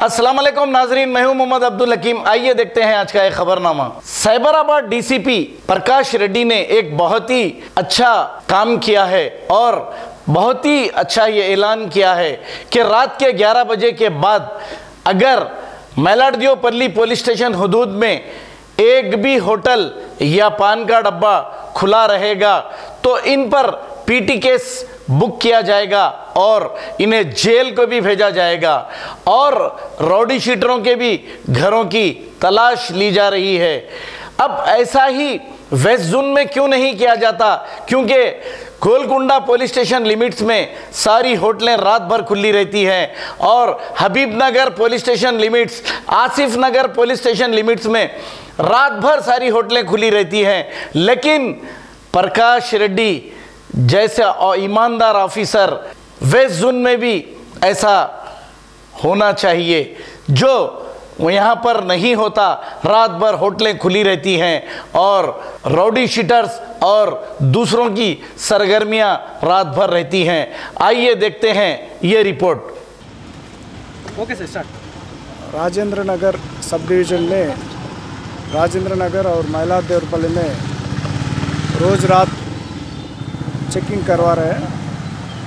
अस्सलाम वालेकुम नाजरीन, मैं हूं मोहम्मद अब्दुल हकीम। आइए देखते हैं आज का एक खबरनामा। साइबराबाद डीसीपी प्रकाश रेड्डी ने एक बहुत ही अच्छा काम किया है और बहुत ही अच्छा ये ऐलान किया है कि रात के 11 बजे के बाद अगर मैलाडदेवपल्ली पुलिस स्टेशन हदूद में एक भी होटल या पान का डब्बा खुला रहेगा तो इन पर पीटी केस बुक किया जाएगा और इन्हें जेल को भी भेजा जाएगा और रौडी शीटरों के भी घरों की तलाश ली जा रही है। अब ऐसा ही वेस्ट जोन में क्यों नहीं किया जाता, क्योंकि गोलकुंडा पुलिस स्टेशन लिमिट्स में सारी होटलें रात भर खुली रहती हैं और Habibnagar police station limits, Asif Nagar police station limits में रात भर सारी होटलें खुली रहती हैं। लेकिन प्रकाश रेड्डी जैसे ईमानदार ऑफिसर वेस्ट जोन में भी ऐसा होना चाहिए, जो यहाँ पर नहीं होता। रात भर होटलें खुली रहती हैं और रौडी शीटर्स और दूसरों की सरगर्मियाँ रात भर रहती हैं। आइए देखते हैं ये report. Okay sir, start. Rajendra Nagar sub division में राजेंद्र नगर और मैलाडदेवपल्ली में रोज़ रात चेकिंग करवा रहे हैं।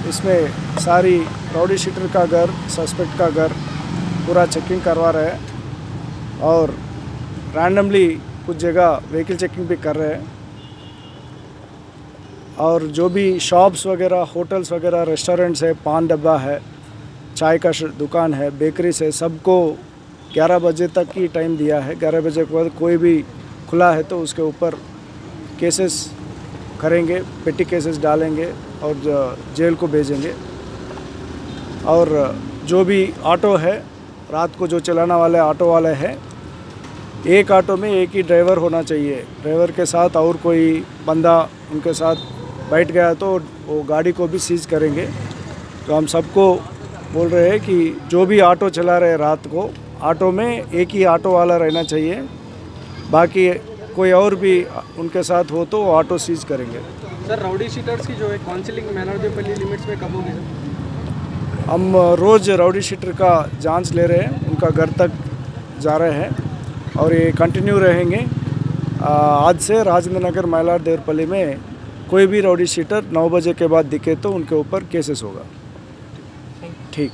इसमें सारी रौडी शीटर का घर, सस्पेक्ट का घर पूरा चेकिंग करवा रहे हैं और रैंडमली कुछ जगह व्हीकल चेकिंग भी कर रहे हैं। और जो भी शॉप्स वगैरह, होटल्स वगैरह, रेस्टोरेंट्स है, पान डब्बा है, चाय का दुकान है, बेकरीज है, सबको 11 बजे तक की टाइम दिया है। 11 बजे के बाद कोई भी खुला है तो उसके ऊपर केसेस करेंगे, पेटी केसेस डालेंगे और जेल को भेजेंगे। और जो भी ऑटो है, रात को जो चलाने वाले ऑटो वाले हैं, एक ऑटो में एक ही ड्राइवर होना चाहिए। ड्राइवर के साथ और कोई बंदा उनके साथ बैठ गया तो वो गाड़ी को भी सीज करेंगे। तो हम सबको बोल रहे हैं कि जो भी ऑटो चला रहे रात को, ऑटो में एक ही ऑटो वाला रहना चाहिए, बाकी कोई और भी उनके साथ हो तो ऑटो सीज करेंगे। सर, रौडी शीटर्स की जो है काउंसलिंग मैलाडदेवपल्ली लिमिट्स में कब होगी सर? हम रोज़ रौडी शीटर का जांच ले रहे हैं, उनका घर तक जा रहे हैं और ये कंटिन्यू रहेंगे। आज से राजेंद्र नगर मैलाडदेवपल्ली में कोई भी रौडी शीटर 9 बजे के बाद दिखे तो उनके ऊपर केसेस होगा। ठीक।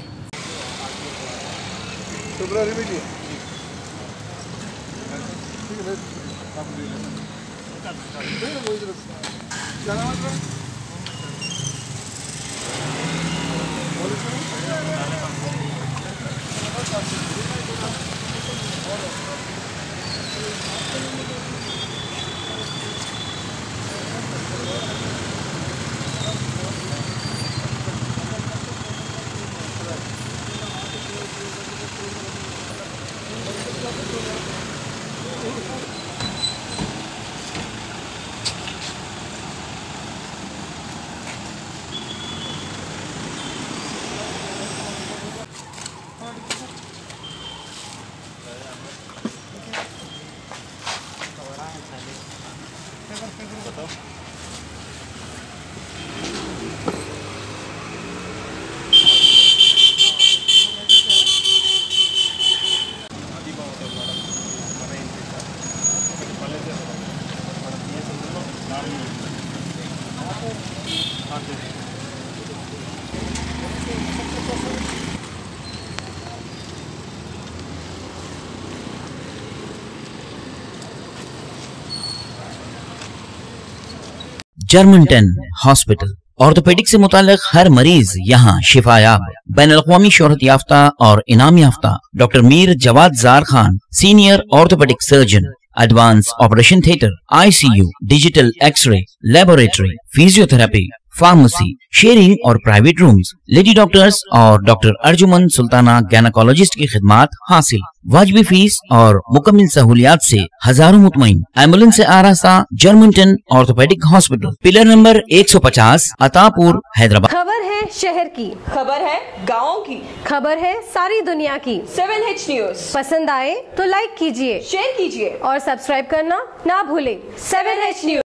जर्मनटन हॉस्पिटल ऑर्थोपेडिक से मुताल्लिक हर मरीज यहाँ शिफायाब। बैनुल-अक़वामी शोहरत याफ्ता और इनाम याफ्ता doctor Mir Jawad Zar Khan, senior orthopaedic surgeon, advance operation theatre, ICU, digital x-ray, laboratory, physiotherapy, pharmacy, sharing और प्राइवेट रूम्स, लेडी डॉक्टर्स और डॉक्टर अर्जुमन सुल्ताना गैनकोलॉजिस्ट की खिदमात हासिल। वाजिबी फीस और मुकम्मल सहूलियात से हजारों मुतमईन। एम्बुलेंस से आरास्ता Germanton orthopaedic hospital, pillar number 150, Attapur, Hyderabad. खबर है शहर की, खबर है गाँव की, खबर है सारी दुनिया की। 7H न्यूज पसंद आए तो लाइक कीजिए, शेयर कीजिए और सब्सक्राइब करना ना भूले। 7H news.